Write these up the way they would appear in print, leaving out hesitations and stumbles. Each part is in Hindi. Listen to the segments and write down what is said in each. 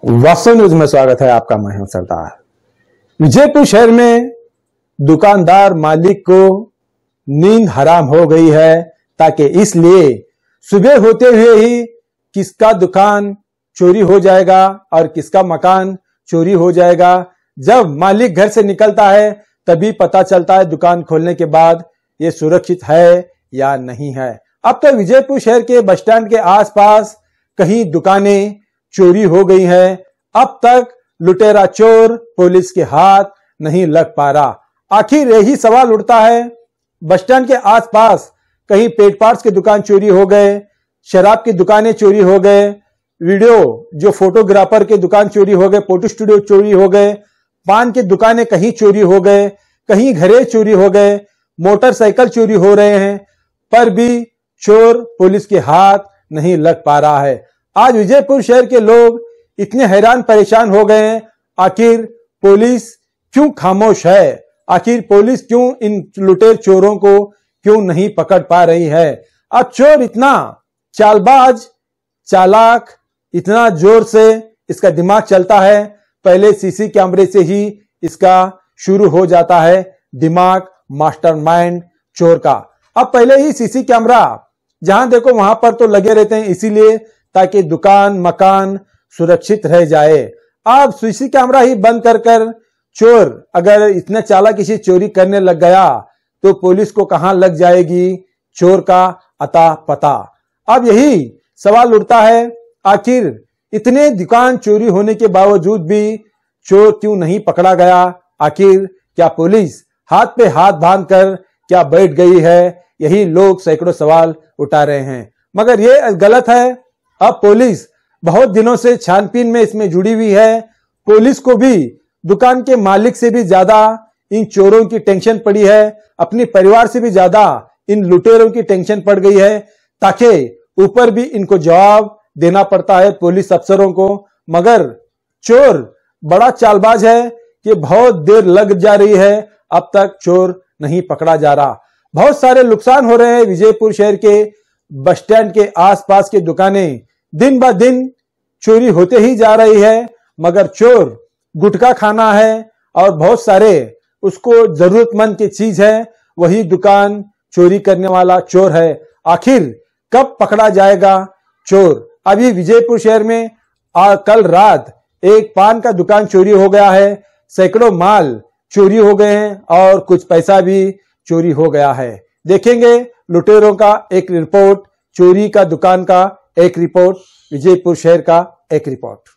वास्तव न्यूज में स्वागत है आपका। मैं हूं सरदार। विजयपुर शहर में दुकानदार मालिक को नींद हराम हो गई है, ताकि इसलिए सुबह होते हुए ही किसका दुकान चोरी हो जाएगा और किसका मकान चोरी हो जाएगा। जब मालिक घर से निकलता है तभी पता चलता है दुकान खोलने के बाद ये सुरक्षित है या नहीं है। अब तो विजयपुर शहर के बस स्टैंड के आसपास कहीं दुकानें चोरी हो गई हैं। अब तक लुटेरा चोर पुलिस के हाथ नहीं लग पा रहा। आखिर यही सवाल उठता है, बस स्टैंड के आसपास कहीं पेट पार्ट्स की दुकान चोरी हो गए, शराब की दुकानें चोरी हो गए, वीडियो जो फोटोग्राफर के दुकान चोरी हो गए, फोटो स्टूडियो चोरी हो गए, पान की दुकानें कहीं चोरी हो गए, कहीं घरे चोरी हो गए, मोटरसाइकिल चोरी हो रहे हैं, पर भी चोर पुलिस के हाथ नहीं लग पा रहा है। आज विजयपुर शहर के लोग इतने हैरान परेशान हो गए हैं, आखिर पुलिस क्यों खामोश है, आखिर पुलिस क्यों इन लुटेर चोरों को क्यों नहीं पकड़ पा रही है। अब चोर इतना चालबाज चालाक, इतना जोर से इसका दिमाग चलता है, पहले सीसी कैमरे से ही इसका शुरू हो जाता है दिमाग, मास्टरमाइंड चोर का। अब पहले ही सीसी कैमरा जहां देखो वहां पर तो लगे रहते हैं, इसीलिए ताकि दुकान मकान सुरक्षित रह जाए। अब सीसी कैमरा ही बंद कर कर चोर अगर इतने चालाक किसी चोरी करने लग गया तो पुलिस को कहां लग जाएगी चोर का अता पता। अब यही सवाल उठता है, आखिर इतने दुकान चोरी होने के बावजूद भी चोर क्यों नहीं पकड़ा गया। आखिर क्या पुलिस हाथ पे हाथ बांध कर क्या बैठ गई है। यही लोग सैकड़ों सवाल उठा रहे हैं, मगर ये गलत है। अब पुलिस बहुत दिनों से छानबीन में इसमें जुड़ी हुई है। पुलिस को भी दुकान के मालिक से भी ज्यादा इन चोरों की टेंशन पड़ी है, अपने परिवार से भी ज्यादा इन लुटेरों की टेंशन पड़ गई है, ताकि ऊपर भी इनको जवाब देना पड़ता है पुलिस अफसरों को। मगर चोर बड़ा चालबाज है कि बहुत देर लग जा रही है, अब तक चोर नहीं पकड़ा जा रहा। बहुत सारे नुकसान हो रहे हैं। विजयपुर शहर के बस स्टैंड के आसपास की दुकानें दिन ब दिन चोरी होते ही जा रही है, मगर चोर गुटखा खाना है और बहुत सारे उसको जरूरतमंद की चीज है, वही दुकान चोरी करने वाला चोर है। आखिर कब पकड़ा जाएगा चोर। अभी विजयपुर शहर में कल रात एक पान का दुकान चोरी हो गया है, सैकड़ों माल चोरी हो गए हैं और कुछ पैसा भी चोरी हो गया है। देखेंगे लुटेरों का एक रिपोर्ट, चोरी का दुकान का एक रिपोर्ट, विजयपुर शहर का एक रिपोर्ट।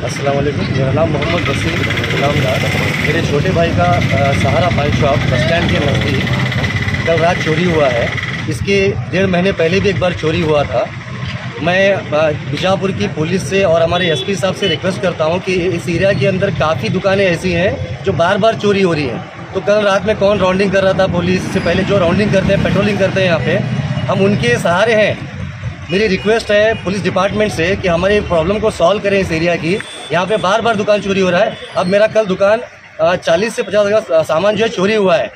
अस्सलाम वालेकुम। मेरा नाम मोहम्मद वसीम गुलामदार। मेरे छोटे भाई का सहारा पान शॉप बस स्टैंड के नज़दीक कल रात चोरी हुआ है। इसके 1.5 महीने पहले भी एक बार चोरी हुआ था। मैं बीजापुर की पुलिस से और हमारे एसपी साहब से रिक्वेस्ट करता हूं कि इस एरिया के अंदर काफ़ी दुकानें ऐसी हैं जो बार बार चोरी हो रही हैं। तो कल रात में कौन राउंडिंग कर रहा था, पुलिस से पहले जो राउंडिंग करते हैं, पेट्रोलिंग करते हैं यहाँ पे, हम उनके सहारे हैं। मेरी रिक्वेस्ट है पुलिस डिपार्टमेंट से कि हमारे प्रॉब्लम को सॉल्व करें इस एरिया की। यहाँ पे बार बार दुकान चोरी हो रहा है। अब मेरा कल दुकान 40 से 50 का सामान जो है चोरी हुआ है।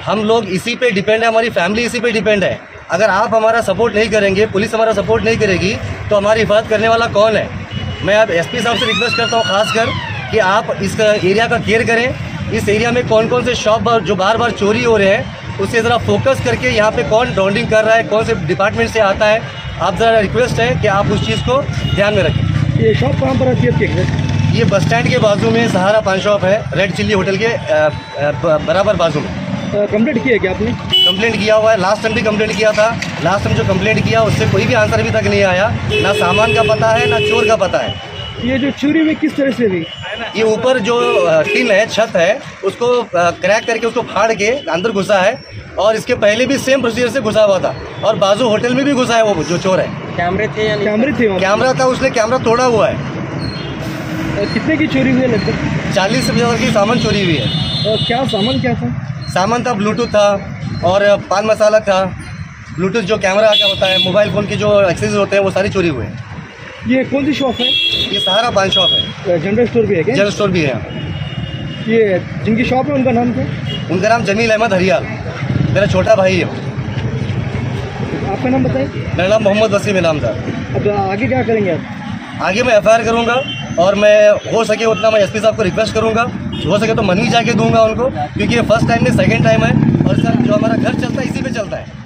हम लोग इसी पे डिपेंड है, हमारी फैमिली इसी पे डिपेंड है। अगर आप हमारा सपोर्ट नहीं करेंगे, पुलिस हमारा सपोर्ट नहीं करेगी, तो हमारी हिफाजत करने वाला कौन है। मैं अब एसपी साहब से रिक्वेस्ट करता हूँ खासकर कि आप इस एरिया का केयर करें। इस एरिया में कौन कौन से शॉप जो बार बार चोरी हो रहे हैं उससे ज़रा फोकस करके यहाँ पे कौन राउंडिंग कर रहा है, कौन से डिपार्टमेंट से आता है, आप ज़रा रिक्वेस्ट है कि आप उस चीज़ को ध्यान में रखें। ये शॉप कहाँ पर आती है आपके? ये बस स्टैंड के बाजू में सहारा पान शॉप है, रेड चिल्ली होटल के बराबर बाजू में। कंप्लेंट किया क्या आपने? कंप्लेंट किया हुआ है, लास्ट टाइम भी कंप्लेंट किया था। लास्ट टाइम जो कंप्लेंट किया उससे कोई भी आंसर अभी तक नहीं आया, ना सामान का पता है ना चोर का पता है। ये जो चोरी हुई किस तरह से हुई? ये ऊपर जो टिन है, छत है, उसको क्रैक करके उसको फाड़ के अंदर घुसा है, और इसके पहले भी सेम प्रोसीजर से घुसा हुआ था, और बाजू होटल में भी घुसा है वो जो चोर है। कैमरे थे या कैमरे थे? कैमरा था, उसने कैमरा तोड़ा हुआ है। कितने की चोरी हुई है लगभग? 40 से ज़्यादा की सामान चोरी हुई है। और क्या सामान क्या था? सामान था ब्लूटूथ था और पान मसाला था। ब्लूटूथ जो कैमरा का होता है, मोबाइल फ़ोन के जो एक्सेसरीज होते हैं वो सारी चोरी हुए हैं। ये कौन सी शॉप है? ये सहारा पान शॉप है। जनरल स्टोर भी है क्या? जनरल स्टोर भी है। ये जिनकी शॉप है उनका नाम क्या? उनका नाम जमील अहमद हरियाल, मेरा छोटा भाई है। आपका नाम बताइए। मेरा नाम मोहम्मद वसीम इनामदार। अब आगे क्या करेंगे आप? आगे मैं FIR करूँगा, और मैं हो सके उतना मैं SP साहब को रिक्वेस्ट करूँगा, हो सके तो मनी जाके दूंगा उनको, क्योंकि ये फर्स्ट टाइम नहीं सेकंड टाइम है, और सर जो हमारा घर चलता है इसी पे चलता है।